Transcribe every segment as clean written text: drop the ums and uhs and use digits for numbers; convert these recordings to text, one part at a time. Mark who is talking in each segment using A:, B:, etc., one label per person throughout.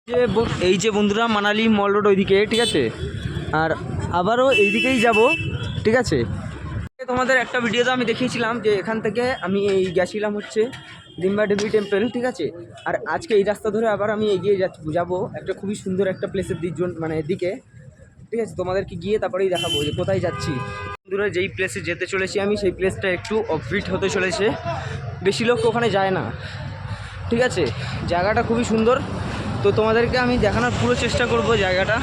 A: এই যে বন্ধুরা মানালি মল রোড ওইদিকে, ঠিক আছে, আর আবারও এইদিকেই যাব, ঠিক আছে। তোমাদের একটা ভিডিওতে আমি দেখিয়েছিলাম যে এখান থেকে আমি গেছিলাম হচ্ছে ডিম্বা দেবী টেম্পল, ঠিক আছে। আর আজকে এই রাস্তা ধরে আবার আমি এগিয়ে যাবো একটা খুবই সুন্দর একটা প্লেসের মানে দিকে, ঠিক আছে। তোমাদেরকে গিয়ে তারপরেই দেখাবো যে কোথায় যাচ্ছি। বন্ধুরা যেই প্লেসে যেতে চলেছি আমি, সেই প্লেসটা একটু অফবিট হতে চলেছে, বেশি লোক ওখানে যায় না, ঠিক আছে। জায়গাটা খুবই সুন্দর, তো তোমাদেরকে আমি দেখানোর পুরো চেষ্টা করব জায়গাটা।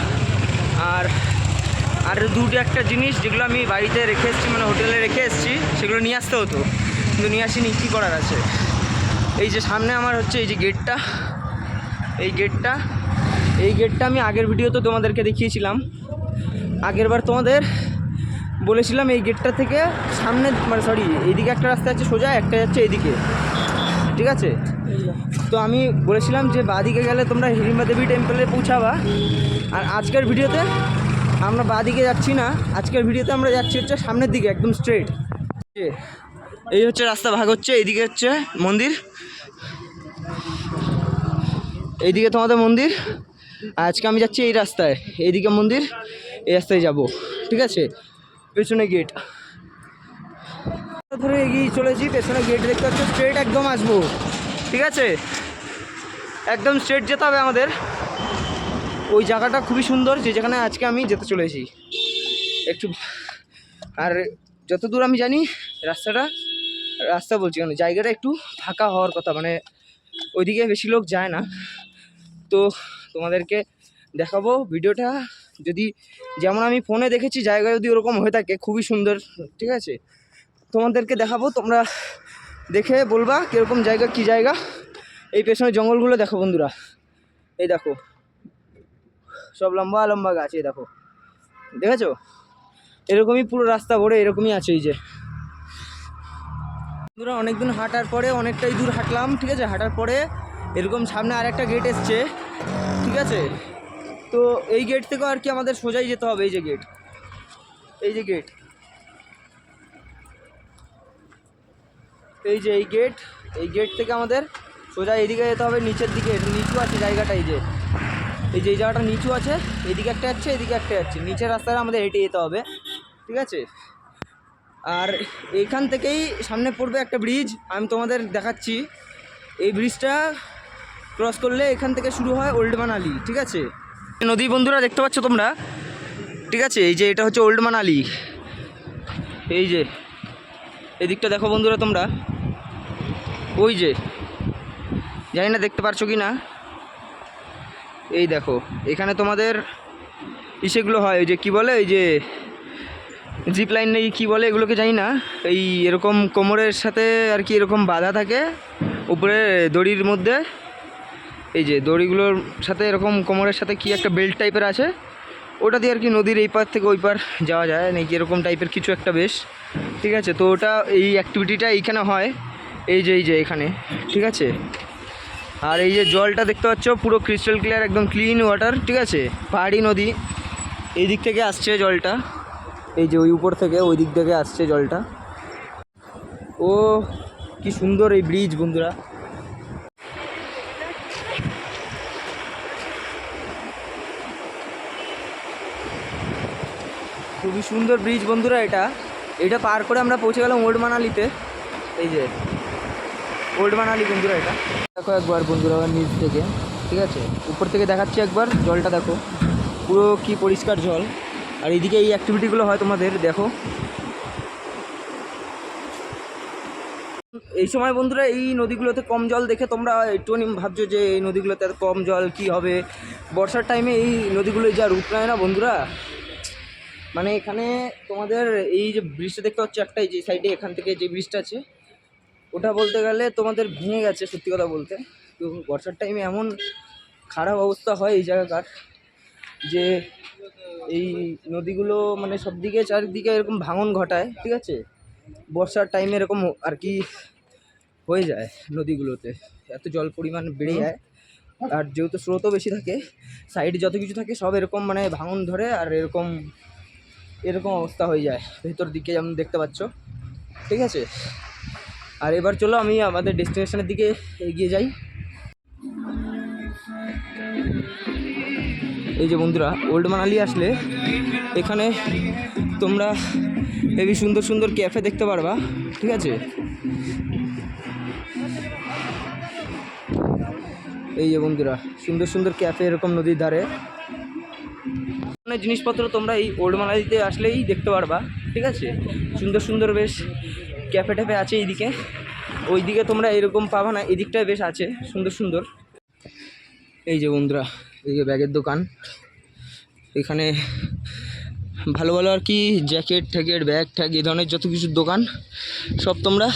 A: আর দুটো একটা জিনিস যেগুলো আমি বাড়িতে রেখে এসেছি, মানে হোটেলে রেখে এসেছি, সেগুলো নিয়ে আসতে হতো, কিন্তু নিয়ে আসিনি। কী করার আছে। এই যে সামনে আমার হচ্ছে এই যে গেটটা, এই গেটটা আমি আগের ভিডিওতে তোমাদেরকে দেখিয়েছিলাম। আগের বার তোমাদের বলেছিলাম এই গেটটা থেকে সামনে, মানে সরি, এইদিকে একটা রাস্তা আছে সোজা, একটা যাচ্ছে এইদিকে, ঠিক আছে। তো আমি বলেছিলাম যে বাঁদিকে গেলে তোমরা হিড়িম্বা দেবী টেম্পলে পৌঁছাবা। আর আজকের ভিডিওতে আমরা বাঁদিকে যাচ্ছি না, আজকের ভিডিওতে আমরা যাচ্ছি হচ্ছে সামনের দিকে, একদম স্ট্রেট। এই হচ্ছে রাস্তা ভাগ হচ্ছে, এইদিকে হচ্ছে মন্দির, এইদিকে তোমাদের মন্দির। আজকে আমি যাচ্ছি এই রাস্তায়, এইদিকে মন্দির, এই রাস্তায় যাব, ঠিক আছে। পেছনে গেট ধরে এগিয়ে চলেছি, পেছনে গেট দেখতে পাচ্ছি, স্ট্রেট একদম আসবো, ঠিক আছে। একদম স্ট্রেট যেতে হবে আমাদের। ওই জায়গাটা খুবই সুন্দর, যেখানে আজকে আমি যেতে চলেছি একটু। আর যতদূর আমি জানি রাস্তা বলছি কেন, জায়গাটা একটু ফাঁকা হওয়ার কথা, মানে ওইদিকে বেশি লোক যায় না। তো তোমাদেরকে দেখাবো ভিডিওটা, যদি যেমন আমি ফোনে দেখেছি জায়গা যদি ওরকম হয়ে থাকে, খুবই সুন্দর, ঠিক আছে। তোমাদেরকে দেখাবো, তোমরা দেখে বলবা কীরকম জায়গা, কী জায়গা। এই পেছনে জঙ্গলগুলো দেখো বন্ধুরা, এই দেখো সব লম্বা লম্বা গাছ, এই দেখো, দেখেছো? এরকমই পুরো রাস্তা ভরে এরকমই আছে। এই যে বন্ধুরা অনেকদিন হাঁটার পরে, অনেকটাই দূর হাঁটলাম, ঠিক আছে। হাঁটার পরে এরকম সামনে আর একটা গেট এসছে, ঠিক আছে। তো এই গেট থেকেও আর কি আমাদের সোজাই যেতে হবে। এই যে গেট, এই যে গেট, এই যে এই গেট থেকে আমাদের সোজা এইদিকে যেতে হবে, নিচের দিকে। নিচু আছে জায়গাটা, এই যে জায়গাটা নিচু আছে, এইদিকে একটা যাচ্ছে, এদিকে একটা যাচ্ছে, নিচের রাস্তাটা আমাদের হেঁটে যেতে হবে, ঠিক আছে। আর এইখান থেকেই সামনে পড়বে একটা ব্রিজ, আমি তোমাদের দেখাচ্ছি। এই ব্রিজটা ক্রস করলে এখান থেকে শুরু হয় ওল্ড মানালি, ঠিক আছে। নদী বন্ধুরা দেখতে পাচ্ছ তোমরা, ঠিক আছে। এই যে এটা হচ্ছে ওল্ড মানালি, এই যে এদিকটা দেখো বন্ধুরা তোমরা, ওই যে, জানি না দেখতে পারছো কি না, এই দেখো এখানে তোমাদের ইসেগুলো হয়, ওই যে কী বলে, ওই যে জিপ লাইন নেই কী বলে এগুলোকে, জানি না। এই এরকম কোমরের সাথে আর কি এরকম বাঁধা থাকে উপরে দড়ির মধ্যে, এই যে দড়িগুলোর সাথে এরকম কোমরের সাথে কি একটা বেল্ট টাইপের আছে, ওটা দিয়ে আর কি নদীর এই পার থেকে ওই পার যাওয়া যায় নাকি, এরকম টাইপের কিছু একটা বেশ, ঠিক আছে। তো ওটা এই অ্যাক্টিভিটিটা এইখানে হয়, এই যে এখানে, ঠিক আছে। আর এই যে জলটা দেখতে পাচ্ছ পুরো ক্রিস্টাল ক্লিয়ার, একদম ক্লিন ওয়াটার, ঠিক আছে। পাহাড়ি নদী, এই দিক থেকে আসছে জলটা, এই যে ওই উপর থেকে ওই দিক থেকে আসছে জলটা। ও কি সুন্দর এই ব্রিজ বন্ধুরা, খুবই সুন্দর ব্রিজ বন্ধুরা। এটা পার করে আমরা পৌঁছে গেলাম ওল্ড মানালিতে। এই যে ওল্ড মানালি বন্ধুরা, এটা দেখো একবার বন্ধুরা নিচ থেকে, ঠিক আছে। উপর থেকে দেখাচ্ছি একবার, জলটা দেখো পুরো কি পরিষ্কার জল। আর এইদিকে এই অ্যাক্টিভিটিগুলো হয় তোমাদের, দেখো। এই সময় বন্ধুরা এই নদীগুলোতে কম জল দেখে তোমরা একটুখানি ভাবছো যে এই নদীগুলোতে এত কম জল কি হবে। বর্ষার টাইমে এই নদীগুলো যা রূপ নেয় না বন্ধুরা, মানে এখানে তোমাদের এই যে ব্রিজটা দেখতে পাচ্ছ একটা, এই যে সাইডে এখান থেকে যে ব্রিজটা আছে, ওটা বলতে গেলে তোমাদের ভেঙে গেছে সত্যি কথা বলতে। তো বর্ষার টাইমে এমন খারাপ অবস্থা হয় এই জায়গাকার, যে এই নদীগুলো মানে সব দিকে চারিদিকে এরকম ভাঙন ঘটায়, ঠিক আছে। বর্ষার টাইমে এরকম আর কি হয়ে যায় নদীগুলোতে, এত জল পরিমাণ বেড়ে যায়। আর যেহেতু স্রোতও বেশি থাকে, সাইডে যত কিছু থাকে সব এরকম মানে ভাঙন ধরে, আর এরকম অবস্থা হয়ে যায় ভেতর দিকে, যেমন দেখতে পাচ্ছ, ঠিক আছে। আর এবার চলো আমি আমাদের ডেস্টিনেশনের দিকে এগিয়ে যাই। এই যে বন্ধুরা, ওল্ড মানালি আসলে এখানে তোমরা হেবি সুন্দর সুন্দর ক্যাফে দেখতে পারবা, ঠিক আছে। এই যে বন্ধুরা, সুন্দর সুন্দর ক্যাফে এরকম নদীর ধারে অনেক জিনিসপত্র তোমরা এই ওল্ড মানালিতে আসলেই দেখতে পারবা, ঠিক আছে। সুন্দর সুন্দর বেশ ক্যাফে ট্যাফে আছে এইদিকে, ওইদিকে তোমরা এরকম পাবা না, এদিকটায় বেশ আছে সুন্দর সুন্দর। এই যে বন্ধুরা, এই যে ব্যাগের দোকান, এখানে ভালো ভালো আর কি জ্যাকেট ট্যাকেট ব্যাগ ট্যাগ এই ধরনের যত কিছুর দোকান সব তোমরা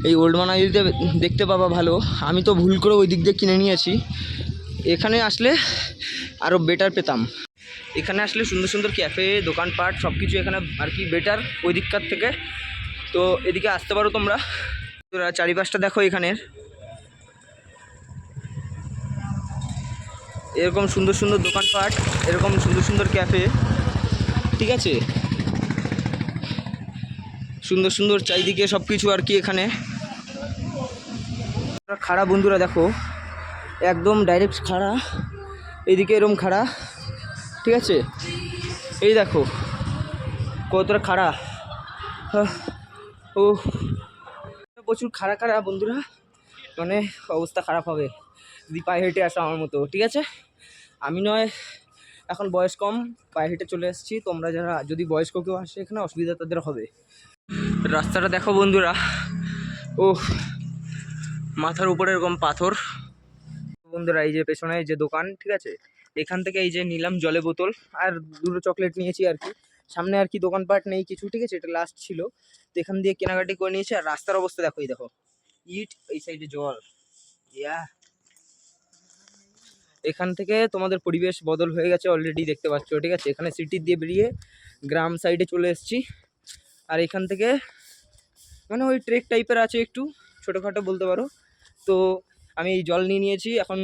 A: এই ওল্ড মানালিতে দেখতে পাবা। ভালো, আমি তো ভুল করে ওই দিক দিয়ে কিনে নিয়েছি, এখানে আসলে আরও বেটার পেতাম। এখানে আসলে সুন্দর সুন্দর ক্যাফে দোকানপাট সব কিছু এখানে আর কি বেটার ওই দিককার থেকে। তো এদিকে আসতে পারো তোমরা। চারিপাশটা দেখো, এখানের এরকম সুন্দর সুন্দর দোকানপাট, এরকম সুন্দর সুন্দর ক্যাফে, ঠিক আছে। সুন্দর সুন্দর চারিদিকে সব কিছু আর কি এখানে। খাড়া বন্ধুরা দেখো, একদম ডাইরেক্ট খাড়া, এইদিকে এরকম খাড়া, ঠিক আছে। এই দেখো কতটা খাড়া, ও প্রচুর খাড়া খাড়া বন্ধুরা, মানে অবস্থা খারাপ হবে যদি পায়ে হেঁটে আসো আমার মতো, ঠিক আছে। আমি নয়, এখন বয়স কম, পায়ে হেঁটে চলে এসেছি, তোমরা যারা যদি বয়স্ক কেউ আসে এখানে অসুবিধা তাদের হবে। রাস্তাটা দেখো বন্ধুরা, ও মাথার উপরে এরকম পাথর। বন্ধুরা এই যে পেছনে যে দোকান, ঠিক আছে, এখান থেকে এই যে নিলাম জলে বোতল আর দুটো চকলেট নিয়েছি আর কি। সামনে আর কি দোকানপাট নেই কিছু, ঠিক আছে, এটা লাস্ট ছিল, তো এখান দিয়ে কেনাকাটি করে নিয়েছি। আর রাস্তার অবস্থা দেখো, এই দেখো ইট, এই সাইডে জল, ইয়া এখান থেকে তোমাদের পরিবেশ বদল হয়ে গেছে অলরেডি দেখতে পাচ্ছ, ঠিক আছে। এখানে সিটি দিয়ে বেরিয়ে গ্রাম সাইডে চলে এসেছি। আর এখান থেকে মানে ওই ট্রেক টাইপের আছে, একটু ছোটোখাটো বলতে পারো। তো আমি এই জল নিয়ে নিয়েছি এখন,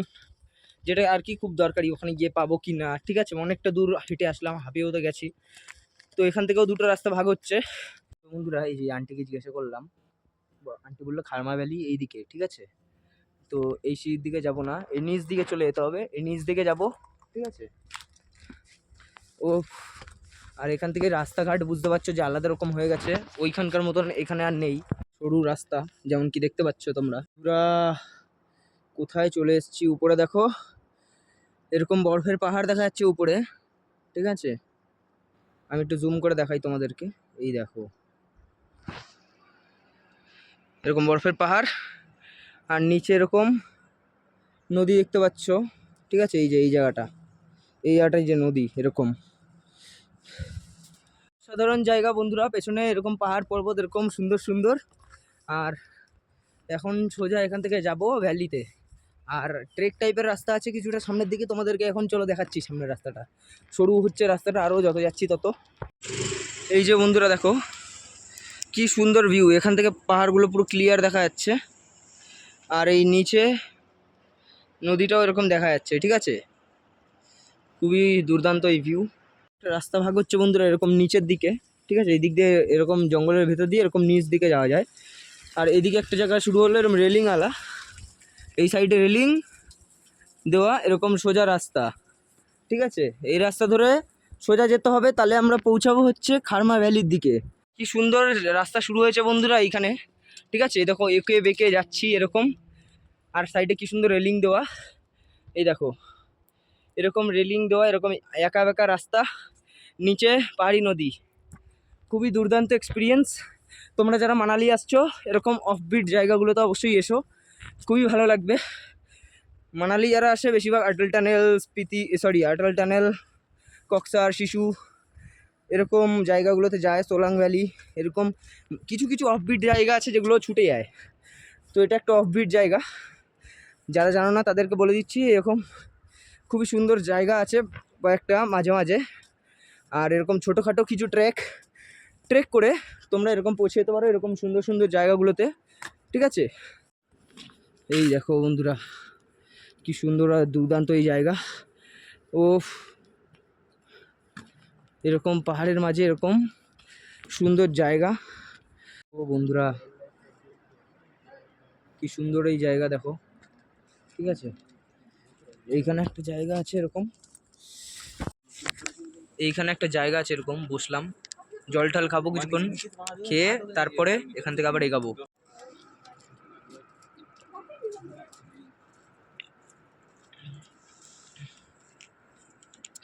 A: যেটা আর কি খুব দরকারি, ওখানে গিয়ে পাবো কি না, ঠিক আছে। অনেকটা দূর হেঁটে আসলাম, হাঁপিয়েও তো গেছি। তো এখান থেকেও দুটো রাস্তা ভাগ হচ্ছে। তো বন্ধুরা এই যে আন্টিকে জিজ্ঞাসা করলাম, আন্টি বললো খারমা ভ্যালি এই দিকে, ঠিক আছে। তো এই সিঁড়ির দিকে যাব না, এই নিচ দিকে চলে যেতে হবে, এই নিচ দিকে যাব, ঠিক আছে। ও আর এখান থেকে রাস্তাঘাট বুঝতে পারছো যে আলাদা রকম হয়ে গেছে, ওইখানকার মতন এখানে আর নেই, সরু রাস্তা যেমন কি দেখতে পাচ্ছ তোমরা। পুরা কোথায় চলে এসেছি, উপরে দেখো এরকম বরফের পাহাড় দেখা যাচ্ছে উপরে, ঠিক আছে। আমি একটু জুম করে দেখাই তোমাদেরকে, এই দেখো এরকম বরফের পাহাড়, আর নিচে এরকম নদী দেখতে পাচ্ছ, ঠিক আছে। এই যে এই জায়গাটাই যে নদী, এরকম সাধারণ জায়গা বন্ধুরা, পেছনে এরকম পাহাড় পর্বত এরকম সুন্দর সুন্দর। আর এখন সোজা এখান থেকে যাব ভ্যালিতে, আর ট্রেক টাইপের রাস্তা আছে কিছুটা সামনের দিকে, তোমাদেরকে এখন চলো দেখাচ্ছি সামনের রাস্তাটা। সরু হচ্ছে রাস্তাটা আরও, যত যাচ্ছি তত। এই যে বন্ধুরা দেখো কি সুন্দর ভিউ, এখান থেকে পাহাড়গুলো পুরো ক্লিয়ার দেখা যাচ্ছে, আর এই নিচে নদীটাও এরকম দেখা যাচ্ছে, ঠিক আছে। খুবই দুর্দান্ত এই ভিউ। রাস্তা ভাগ হচ্ছে বন্ধুরা এরকম নিচের দিকে, ঠিক আছে। এই দিক দিয়ে এরকম জঙ্গলের ভেতর দিয়ে এরকম নিচ দিকে যাওয়া যায়। আর এদিকে একটা জায়গা শুরু হলো এরকম রেলিং আলা, এই সাইডে রেলিং দেওয়া এরকম সোজা রাস্তা, ঠিক আছে। এই রাস্তা ধরে সোজা যেতে হবে, তাহলে আমরা পৌঁছাবো হচ্ছে খারমা ভ্যালির দিকে। কি সুন্দর রাস্তা শুরু হয়েছে বন্ধুরা এইখানে, ঠিক আছে। দেখো এঁকে বেঁকে যাচ্ছি এরকম, আর সাইডে কি সুন্দর রেলিং দেওয়া, এই দেখো এরকম রেলিং দেওয়া, এরকম একা বেঁকা রাস্তা, নিচে পাহাড়ি নদী। খুবই দুর্দান্ত এক্সপিরিয়েন্স। তোমরা যারা মানালি আসছো এরকম অফবিট জায়গাগুলোতে অবশ্যই এসো, খুবই ভালো লাগবে। মানালি যারা আসে বেশিরভাগ আটল টানেল, কক্সার, শিশু এরকম জায়গাগুলোতে যায়, সোলাং ভ্যালি, এরকম কিছু কিছু অফবিট জায়গা আছে যেগুলো ছুটে যায়। তো এটা একটা অফবিট জায়গা, যারা জানো না তাদেরকে বলে দিচ্ছি, এরকম খুবই সুন্দর জায়গা আছে কয়েকটা মাঝে মাঝে। আর এরকম ছোটোখাটো কিছু ট্রেক করে তোমরা এরকম পৌঁছে যেতে পারো এরকম সুন্দর সুন্দর জায়গাগুলোতে, ঠিক আছে। এই দেখো বন্ধুরা কি সুন্দর আর দুর্দান্ত এই জায়গা, ও এরকম পাহাড়ের মাঝে এরকম সুন্দর জায়গা। ও বন্ধুরা কি সুন্দর এই জায়গা দেখো, ঠিক আছে। এইখানে একটা জায়গা আছে এরকম, এইখানে একটা জায়গা আছে, এরকম বসলাম, জল টল খাবো কিছুক্ষণ, খেয়ে তারপরে এখান থেকে আবার এগাবো।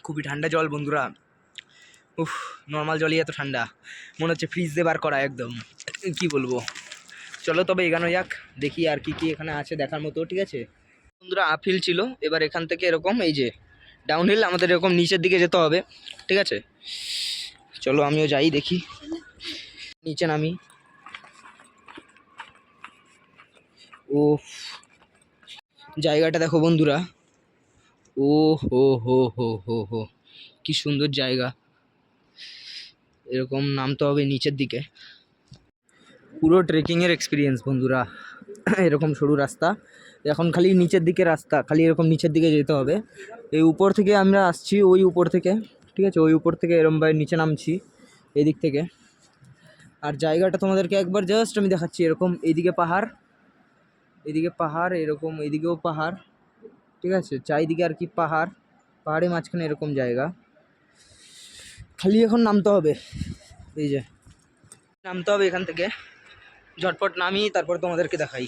A: খুবই ঠান্ডা জল বন্ধুরা। উফ, নর্মাল জলই এত ঠান্ডা, মনে হচ্ছে ফ্রিজ দিয়ে বার করা একদম, কি বলবো। চলো তবে এগানো যাক, দেখি আর কি কি এখানে আছে দেখার মতো। ঠিক আছে বন্ধুরা, আপহিল ছিল, এবার এখান থেকে এরকম এই যে ডাউনহিল, আমাদের এরকম নিচের দিকে যেতে হবে। ঠিক আছে চলো আমিও যাই, দেখি নিচে নামি। ও জায়গাটা দেখো বন্ধুরা, ও হো হো হো হো হো, কি সুন্দর জায়গা। এরকম নামতে হবে নিচের দিকে, পুরো ট্রেকিংয়ের এক্সপিরিয়েন্স বন্ধুরা। এরকম সরু রাস্তা, এখন খালি নিচের দিকে রাস্তা, খালি এরকম নিচের দিকে যেতে হবে। এই উপর থেকে আমরা আসছি, ওই উপর থেকে, ঠিক আছে, ওই উপর থেকে এরমভাবে নিচে নামছি এই দিক থেকে। আর জায়গাটা তোমাদেরকে একবার জাস্ট আমি দেখাচ্ছি, এরকম এইদিকে পাহাড়, এদিকে পাহাড়, এরকম এইদিকেও পাহাড়, ঠিক আছে, চারিদিকে আর কি পাহাড়, পাহাড়ের মাঝখানে এরকম জায়গা, খালি এখন নামতে হবে। এই যে নামতে হবে এখান থেকে, ঝটপট নামি তারপর তোমাদেরকে দেখাই।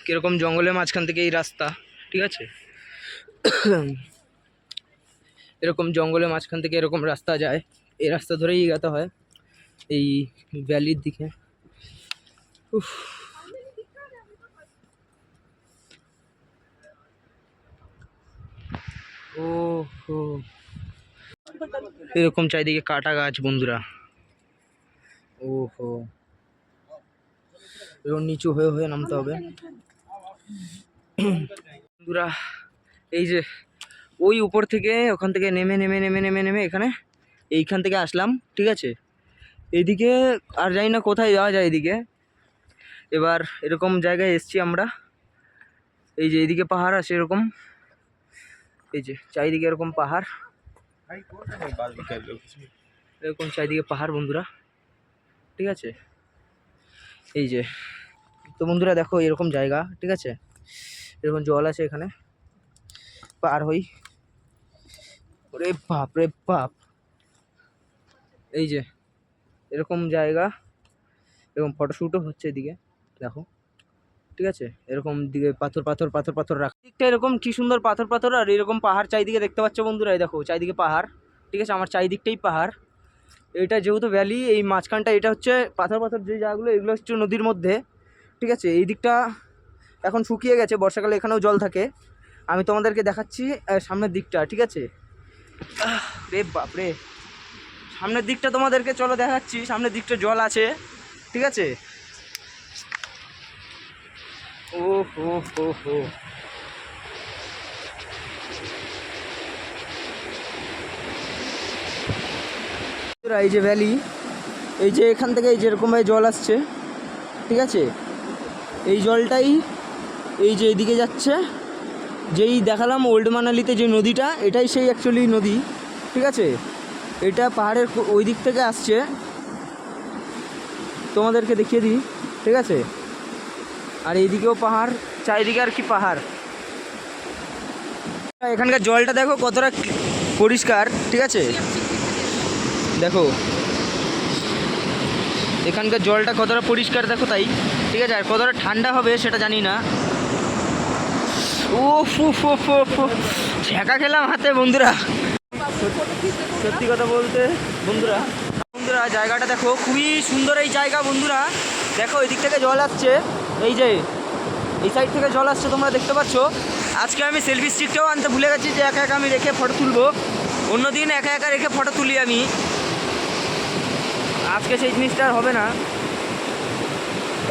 A: কিরকম জঙ্গলের মাঝখান থেকে এই রাস্তা, ঠিক আছে, এরকম জঙ্গলের মাঝখান থেকে এরকম রাস্তা যায়, এই রাস্তা ধরেই এগাতে হয় এই ভ্যালির দিকে। উফ, ও হো, এরকম চারিদিকে কাটা গাছ বন্ধুরা। ও হো, এরকম নিচু হয়ে হয়ে নামতে হবে বন্ধুরা। এই যে ওই উপর থেকে, ওখান থেকে নেমে নেমে নেমে নেমে নেমে এখানে এইখান থেকে আসলাম, ঠিক আছে, এইদিকে আর জানি না কোথায় যাওয়া যায় এদিকে। এবার এরকম জায়গায় এসছি আমরা, এই যে এইদিকে পাহাড় আছে এরকম, এই যে চারিদিকে এরকম পাহাড়, এরকম চারিদিকে পাহাড় বন্ধুরা, ঠিক আছে। এই যে তো বন্ধুরা দেখো এরকম জায়গা, ঠিক আছে, এরকম জল আছে এখানে, পার হই, ওরে বাপ রে বাপ। এই যে এরকম জায়গা, এরকম ফটোশ্যুটও হচ্ছে এদিকে দেখো, ঠিক আছে, এরকম দিকে পাথর পাথর পাথর পাথর রাখা, দিকটা এরকম কি সুন্দর পাথর পাথর, আর এরকম পাহাড় চারিদিকে দেখতে পাচ্ছ বন্ধুরা। এই দেখো চারিদিকে পাহাড়, ঠিক আছে, আমার চারিদিকটাই পাহাড়। এটা যেহেতু ভ্যালি, এই মাঝখানটা এটা হচ্ছে পাথর পাথর যে জায়গাগুলো, এগুলো হচ্ছে নদীর মধ্যে, ঠিক আছে। এই দিকটা এখন শুকিয়ে গেছে, বর্ষাকালে এখানেও জল থাকে। আমি তোমাদেরকে দেখাচ্ছি সামনের দিকটা, ঠিক আছে। রে বাপরে, সামনের দিকটা তোমাদেরকে চলো দেখাচ্ছি, সামনের দিকটা জল আছে, ঠিক আছে। ও হো হো হো, এই যে ভ্যালি, এই যে এখান থেকে এই যে এরকমভাবে জল আসছে, ঠিক আছে, এই জলটাই এই যে এইদিকে যাচ্ছে, যেই দেখালাম ওল্ড মানালিতে যে নদীটা, এটাই সেই অ্যাকচুয়ালি নদী, ঠিক আছে। এটা পাহাড়ের ওই দিক থেকে আসছে, তোমাদেরকে দেখিয়ে দিই, ঠিক আছে। আর এইদিকেও পাহাড়, চারিদিকে আর কি পাহাড়। এখানকার জলটা দেখো কতটা পরিষ্কার, ঠিক আছে, দেখো এখানকার জলটা কতটা পরিষ্কার দেখো, তাই ঠিক আছে। আর কতটা ঠান্ডা হবে সেটা জানি না। ও ফু ফু ফু ফু, ঝেঁকা খেলাম হাতে বন্ধুরা। সত্যি কথা বলতে বন্ধুরা, বন্ধুরা জায়গাটা দেখো খুবই সুন্দর এই জায়গা বন্ধুরা। দেখো এই দিক থেকে জল আসছে, এই যে এই সাইড থেকে জল আসছে, তোমরা দেখতে পাচ্ছ। আজকে আমি সেলফি স্টিকটাও আনতে ভুলে গেছি, যে একা একা আমি রেখে ফটো তুলবো। অন্যদিন একা একা রেখে ফটো তুলি আমি, আজকে সেই জিনিসটা আর হবে না।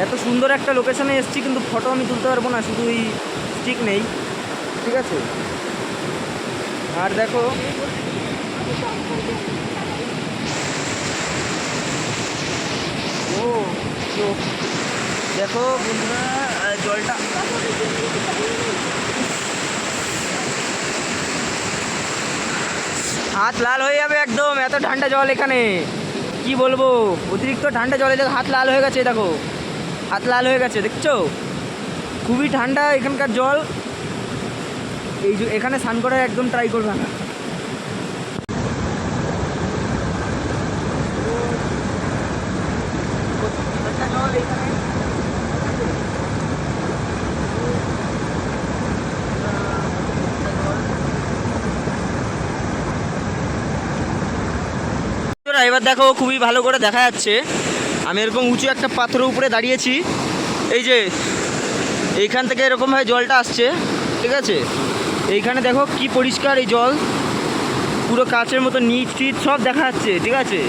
A: এত সুন্দর একটা লোকেশনে এসেছি, কিন্তু ফটো আমি তুলতে পারবো না, শুধু এই স্টিক নেই, ঠিক আছে। আর দেখো ও দেখো বন্ধুরা জলটা, হাত লাল হয়ে যাবে একদম, এত ঠান্ডা জল এখানে, কি বলবো। অতিরিক্ত ঠান্ডা জলে দেখো হাত লাল হয়ে গেছে, দেখো হাত লাল হয়ে গেছে, দেখছো, খুবই ঠান্ডা এখানকার জল। এই যে এখানে স্নান করার একদম ট্রাই করবে না, এবার দেখো খুবই ভালো করে দেখা যাচ্ছে, আমি এরকম উঁচু একটা পাথরের উপরে দাঁড়িয়েছি। এই যে এইখান থেকে এরকমভাবে জলটা আসছে, ঠিক আছে। এইখানে দেখো কি পরিষ্কার এই জল, পুরো কাচের মতো নিচ টিচ সব দেখা যাচ্ছে, ঠিক আছে।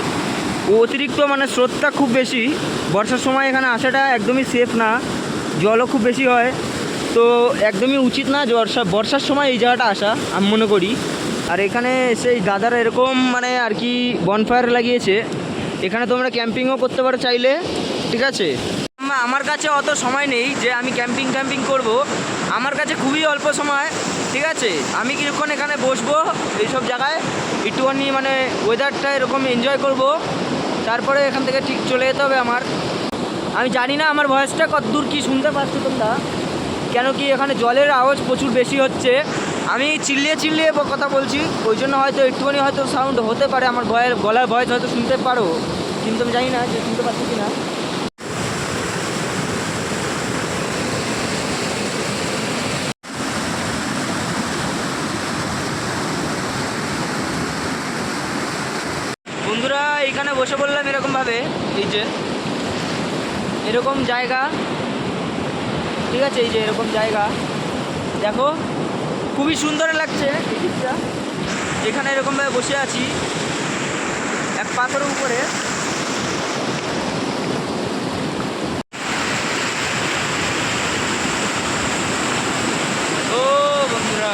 A: অতিরিক্ত মানে স্রোতটা খুব বেশি, বর্ষার সময় এখানে আসাটা একদমই সেফ না, জলও খুব বেশি হয়, তো একদমই উচিত না বর্ষার সময় এই জায়গাটা আসা, আমি মনে করি। আর এখানে সেই দাদারা এরকম মানে আর কি বনফায়ার লাগিয়েছে, এখানে তোমরা ক্যাম্পিংও করতে পারো চাইলে, ঠিক আছে। আমার কাছে অত সময় নেই যে আমি ক্যাম্পিং করব, আমার কাছে খুবই অল্প সময়, ঠিক আছে। আমি কিছুক্ষণ এখানে বসবো এইসব জায়গায়, একটুখানি মানে ওয়েদারটা এরকম এনজয় করব, তারপরে এখান থেকে ঠিক চলে যেতে হবে আমার। আমি জানি না আমার ভয়েসটা কতদূর কি শুনতে পাচ্ছি তোমরা, কেন কি এখানে জলের আওয়াজ প্রচুর বেশি হচ্ছে, আমি চিল্লিয়ে কথা বলছি, ওই জন্য হয়তো একটুখানি হয়তো সাউন্ড হতে পারে, আমার গলার ভয়েস হয়তো শুনতে পারো, কিন্তু আমি জানি না যে শুনতে পাচ্ছি কি না। বন্ধুরা এইখানে বসে বললাম এরকমভাবে, এই যে এরকম জায়গা, ঠিক আছে, এই যে এরকম জায়গা দেখো খুবই সুন্দর লাগছে এই দিকটা, যেখানে এরকমভাবে বসে আছি এক পাথরের উপরে। ও বন্ধুরা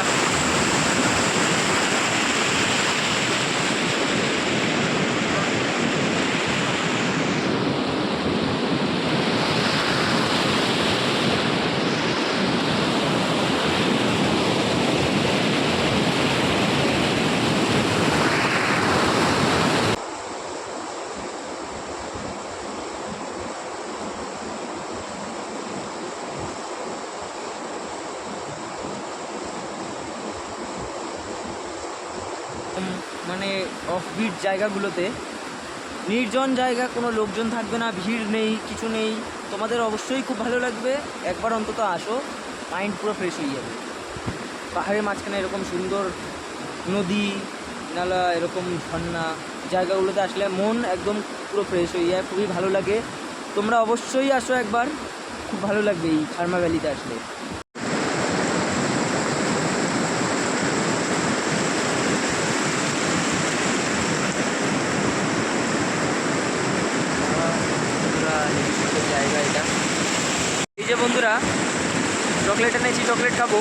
A: মানে অফবিট জায়গাগুলোতে, নির্জন জায়গা, কোনো লোকজন থাকবে না, ভিড় নেই, কিছু নেই, তোমাদের অবশ্যই খুব ভালো লাগবে, একবার অন্তত আসো, মাইন্ড পুরো ফ্রেশ হয়ে যাবে। পাহাড়ের মাঝখানে এরকম সুন্দর নদী নালা, এরকম ঝর্ণা জায়গাগুলোতে আসলে মন একদম পুরো ফ্রেশ হয়ে যায়, খুবই ভালো লাগে। তোমরা অবশ্যই আসো একবার, খুব ভালো লাগবে এই খারমা ভ্যালিতে আসলে। জায়গা এটা, এই যে বন্ধুরা চকলেট এনেছি, চকলেট খাবো।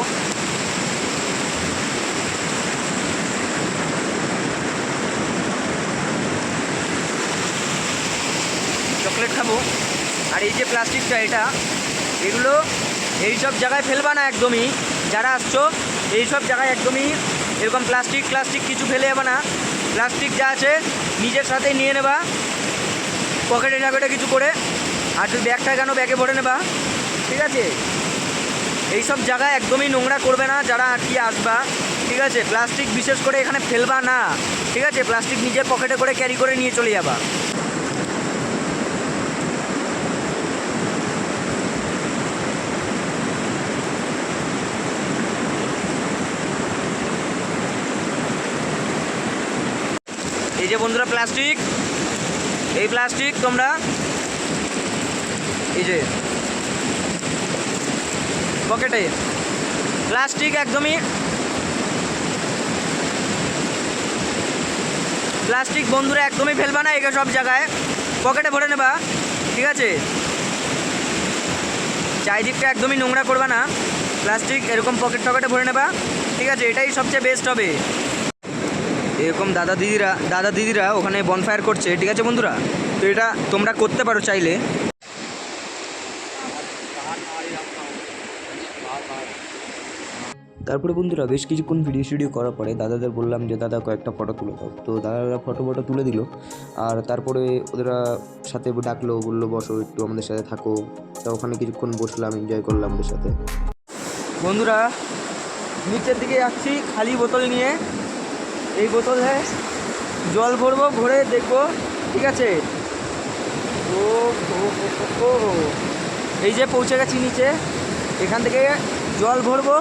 A: চকলেট খাবো। আর এই যে প্লাস্টিকটা, এগুলো এইসব জায়গায় ফেলবা না একদমই, যারা আসছো এইসব জায়গায় একদমই এরকম প্লাস্টিক কিছু ফেলে যাবে না। প্লাস্টিক যা আছে নিজের সাথে নিয়ে নেবা, পকেটে কিছু করে, আর যদি ব্যাগটা কেন ব্যাগে ভরে নেবা, ঠিক আছে। এইসব জায়গায় একদমই নোংরা করবে না যারা আর কি আসবা, ঠিক আছে। প্লাস্টিক বিশেষ করে এখানে ফেলবা না, ঠিক আছে। প্লাস্টিক নিজের পকেটে করে ক্যারি করে নিয়ে চলে যাবা। এই যে বন্ধুরা প্লাস্টিক, এই প্লাস্টিক তোমরা এই যে পকেটে প্লাস্টিক একদমই, প্লাস্টিক বন্ধুরা একদমই ফেলবা না, এগুলো সব জায়গায় পকেটে ভরে নেবা, ঠিক আছে। চারিদিকটা একদমই নোংরা করবা না, প্লাস্টিক এরকম পকেটে ভরে নেবা, ঠিক আছে। এটাই সবচেয়ে বেস্ট হবে। এরকম দাদা দিদিরা ওখানে বনফায়ার করছে, ঠিক আছে বন্ধুরা, তো এটা তোমরা করতে পারো চাইলে। তারপরে বন্ধুরা বেশ কিছুক্ষণ ভিডিও করার পরে দাদাদের বললাম যে দাদা কয়েকটা ফটো তুলে দাও, তো দাদারা ফটো তুলে দিল। আর তারপরে ওদেরা সাথে ডাকলো, বললো বসো একটু আমাদের সাথে থাকো, তা ওখানে কিছুক্ষণ বসলাম, এনজয় করলাম ওদের সাথে। বন্ধুরা নিচের দিকে যাচ্ছি খালি বোতল নিয়ে, এই বোতলে জল ভরবো, ভরে দেখবো, ঠিক আছে। ও এই যে পৌঁছে গেছি নিচে, এখান থেকে জল ভরবো।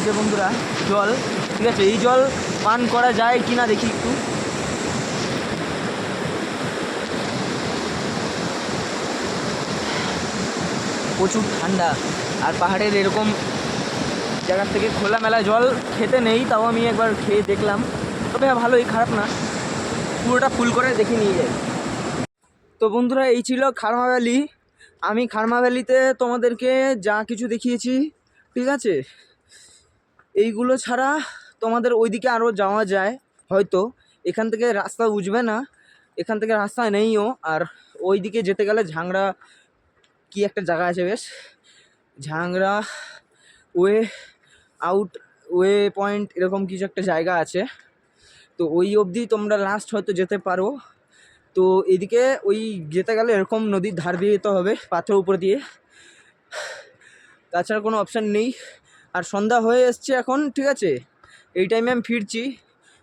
A: যে বন্ধুরা জল, ঠিক আছে, এই জল পান করা যায় কি না দেখি একটু। প্রচুর ঠান্ডা, আর পাহাড়ের এরকম জায়গার থেকে খোলামেলা জল খেতে নেই, তাও আমি একবার খেয়ে দেখলাম, তবে ভালোই, খারাপ না, পুরোটা ফুল করে দেখে নিয়ে যাই। তো বন্ধুরা এই ছিল খারমা ভ্যালি। আমি খারমা ভ্যালিতে তোমাদেরকে যা কিছু দেখিয়েছি, ঠিক আছে, এইগুলো ছাড়া তোমাদের ওইদিকে আরও যাওয়া যায় হয়তো, এখান থেকে রাস্তা বুঝবে না, এখান থেকে রাস্তা নেইও। আর ওইদিকে যেতে গেলে ঝাংরা কি একটা জায়গা আছে বেশ, ঝাংরা ওয়ে আউট ওয়ে পয়েন্ট এরকম কিছু একটা জায়গা আছে, তো ওই অবধি তোমরা লাস্ট হয়তো যেতে পারো। তো এদিকে ওই যেতে গেলে এরকম নদীর ধার দিয়ে যেতে হবে, পাথর উপর দিয়ে, তাছাড়া কোনো অপশান নেই। আর সন্ধ্যা হয়ে এসছে এখন, ঠিক আছে, এই টাইমে আমি ফিরছি।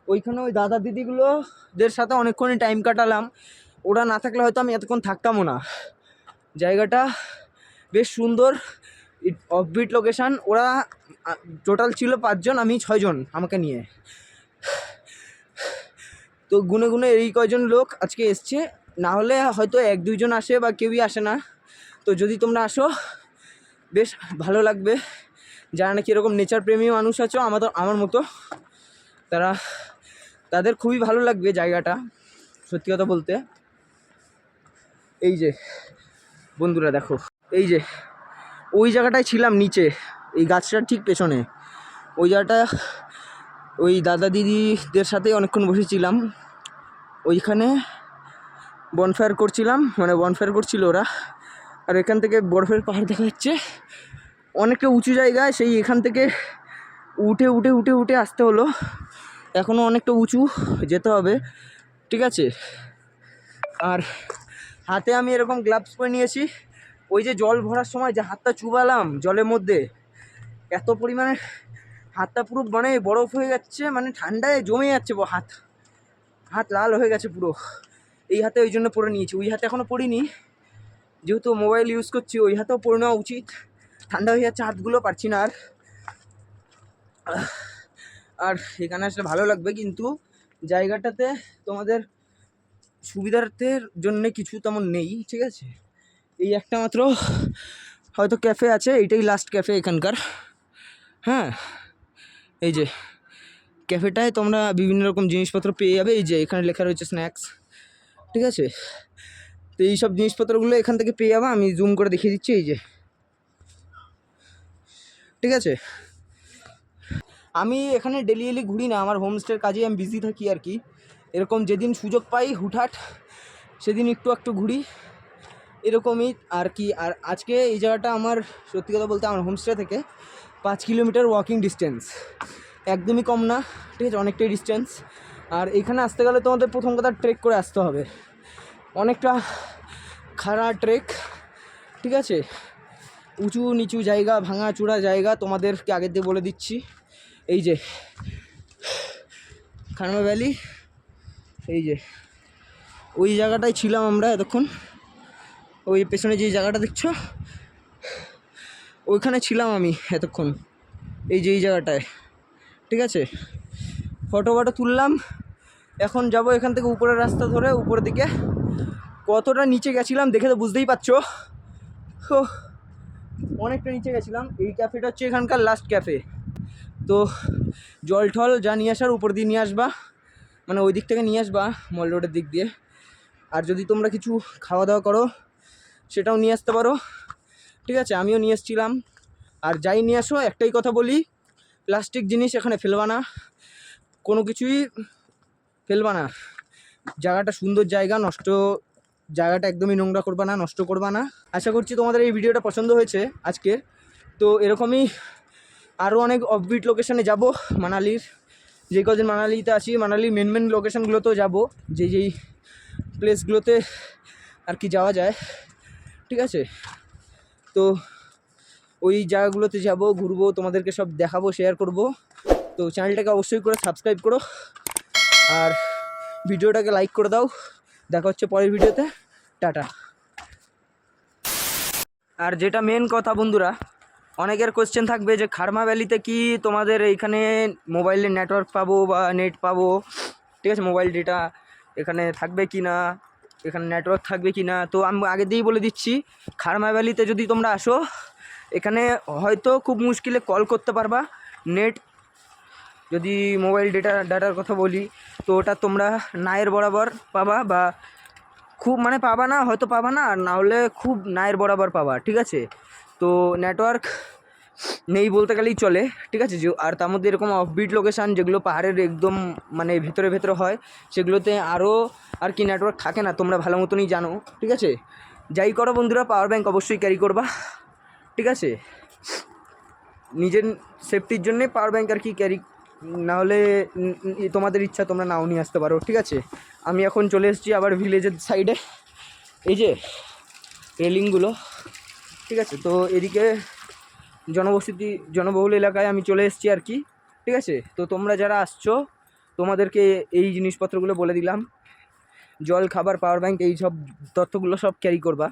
A: ওইখানে ওই দাদা দিদিগুলোদের সাথে অনেকক্ষণই টাইম কাটালাম, ওরা না থাকলে হয়তো আমি এতক্ষণ থাকতামও না। জায়গাটা বেশ সুন্দর, অফবিট লোকেশান। ওরা টোটাল ছিল 5 জন, আমি 6 জন আমাকে নিয়ে। তো গুনে গুনে এই কয়জন লোক আজকে এসছে, না হলে হয়তো 1-2 জন আসে বা কেউই আসে না। তো যদি তোমরা আসো বেশ ভালো লাগবে, যারা নাকি এরকম নেচার প্রেমী মানুষ আছো আমার মতো, তাদের খুবই ভালো লাগবে জায়গাটা, সত্যি কথা বলতে। এই যে বন্ধুরা দেখো, এই যে ওই জায়গাটায় ছিলাম নিচে, এই গাছটার ঠিক পেছনে ওই জায়গাটা, ওই দাদা দিদিদের সাথে অনেকক্ষণ বসেছিলাম, ওইখানে বনফায়ার করছিলাম, মানে বনফায়ার করছিল ওরা। আর এখান থেকে বরফের পাহাড় দেখা যাচ্ছে অনেকটা উঁচু জায়গায়, সেই এখান থেকে উঠে উঠে উঠে উঠে আসতে হলো, এখনও অনেকটা উঁচু যেতে হবে, ঠিক আছে। আর হাতে আমি এরকম গ্লাভস পরে নিয়েছি, ওই যে জল ভরার সময় যে হাতটা চুবালাম জলের মধ্যে, এত পরিমাণে হাতটা পুরো মানে বরফ হয়ে যাচ্ছে, মানে ঠান্ডায় জমে যাচ্ছে, হাত লাল হয়ে গেছে পুরো। এই হাতে ওই জন্য পরে নিয়েছি, ওই হাতে এখনও পরিনি, যেহেতু মোবাইল ইউজ করছি, ওই হাতেও পরে নেওয়া উচিত। ঠান্ডা হয়ে যাচ্ছে হাতগুলো, পারছি না। আর এখানে আসলে ভালো লাগবে, কিন্তু জায়গাটাতে তোমাদের সুবিধার্থের জন্য কিছু তেমন নেই, ঠিক আছে। এই একটা মাত্র হয়তো ক্যাফে আছে, এইটাই লাস্ট ক্যাফে এখানকার। হ্যাঁ, এই যে ক্যাফেটায় তোমরা বিভিন্ন রকম জিনিসপত্র পেয়ে যাবে, এই যে এখানে লেখা রয়েছে স্ন্যাক্স, ঠিক আছে। তো এই সব জিনিসপত্রগুলো এখান থেকে পেয়ে যাবে, আমি জুম করে দেখিয়ে দিচ্ছি, এই যে, ঠিক আছে। আমি এখানে ডেলি ঘুরি না, আমার হোমস্টের কাজে আমি বিজি থাকি আর কি। এরকম যেদিন সুযোগ পাই হুটহাট সেদিন একটু ঘুরি, এরকমই আর কি। আর আজকে এই জায়গাটা আমার সত্যি কথা বলতে আমার হোমস্টে থেকে 5 কিলোমিটার ওয়াকিং ডিস্টেন্স, একদমই কম না, ঠিক আছে, অনেকটাই ডিস্টেন্স। আর এখানে আসতে গেলে তোমাদের প্রথম কথা ট্রেক করে আসতে হবে, অনেকটা খাড়া ট্রেক, ঠিক আছে, উঁচু নিচু জায়গা, ভাঙা চূড়া জায়গা, তোমাদেরকে আগের দিয়ে বলে দিচ্ছি। এই যে খারমা ভ্যালি, এই যে ওই জায়গাটায় ছিলাম আমরা এতক্ষণ, ওই পেছনে যে জায়গাটা দেখছো ওইখানে ছিলাম আমি এতক্ষণ, এই যে এই জায়গাটায়, ঠিক আছে। ফটো তুললাম, এখন যাব এখান থেকে উপরের রাস্তা ধরে উপরের দিকে। কতটা নিচে গেছিলাম দেখে তো বুঝতেই পারছো, অনেকটা নিচে গেছিলাম। এই ক্যাফেটা হচ্ছে এখানকার লাস্ট ক্যাফে। তো জল ঠল যা নিয়ে আসার উপর দিয়ে নিয়ে আসবা, মানে ওই দিক থেকে নিয়ে আসবা মল রোডের দিক দিয়ে। আর যদি তোমরা কিছু খাওয়া দাওয়া করো সেটাও নিয়ে আসতে পারো, ঠিক আছে, আমিও নিয়ে এসেছিলাম। আর যাই নিয়ে আসো একটাই কথা বলি, প্লাস্টিক জিনিস এখানে ফেলবা না, কোনো কিছুই ফেলবা না। জায়গাটা সুন্দর জায়গা, জায়গাটা একদমই নোংরা করবা না, নষ্ট করবা না। আশা করছি তোমাদের এই ভিডিওটা পছন্দ হয়েছে আজকের। তো এরকমই আরও অনেক অফবিট লোকেশানে যাব মানালির, যে কদিন মানালিতে আসি মানালির মেন লোকেশানগুলোতেও যাব, যেই প্লেসগুলোতে আর কি যাওয়া যায়, ঠিক আছে। তো ওই জায়গাগুলোতে যাব, ঘুরবো, তোমাদেরকে সব দেখাবো, শেয়ার করব। তো চ্যানেলটাকে অবশ্যই করে সাবস্ক্রাইব করো আর ভিডিওটাকে লাইক করে দাও। দেখা হচ্ছে পরের ভিডিওতে, টাটা। আর যেটা মেন কথা বন্ধুরা, অনেকের কোশ্চেন থাকবে যে খারমা ভ্যালিতে কি তোমাদের এইখানে মোবাইলের নেটওয়ার্ক পাবো বা নেট পাবো, ঠিক আছে, মোবাইল ডেটা এখানে থাকবে কি না, এখানে নেটওয়ার্ক থাকবে কি না। তো আমি আগে দিয়েই বলে দিচ্ছি, খারমা ভ্যালিতে যদি তোমরা আসো এখানে হয়তো খুব মুশকিলে কল করতে পারবা। নেট যদি মোবাইল ডাটার কথা বলি তো ওটা তোমরা নায়ের বরাবর পাবা, বা খুব মানে পাবা না, হয়তো পাবা না, আর না হলে খুব নায়ের বরাবর পাবা, ঠিক আছে। তো নেটওয়ার্ক নেই বলতে গেলেই চলে, ঠিক আছে। আর তার মধ্যে এরকম অফবিট লোকেশান যেগুলো পাহাড়ের একদম মানে ভেতরে ভেতরে হয়, সেগুলোতে আরও আর কি নেটওয়ার্ক থাকে না, তোমরা ভালো মতনই জানো, ঠিক আছে। যাই করো বন্ধুরা, পাওয়ার ব্যাঙ্ক অবশ্যই ক্যারি করবা, ঠিক আছে। নিজের সেফটির জন্যে পাওয়ার ব্যাঙ্ক আর কি ক্যারি, না হলে তোমাদের ইচ্ছা তোমরা নাও নিয়ে আসতে পারো, ঠিক আছে। আমি এখন চলে এসেছি আবার ভিলেজের সাইডে, এই যে রেলিংগুলো, ঠিক আছে। তো এদিকে জনবহুল এলাকায় আমি চলে এসেছি আর কি, ঠিক আছে। তো তোমরা যারা আসছো তোমাদেরকে এই জিনিসপত্রগুলো বলে দিলাম, জল, খাবার, পাওয়ার ব্যাঙ্ক, এই সব তথ্যগুলো সব ক্যারি করবা।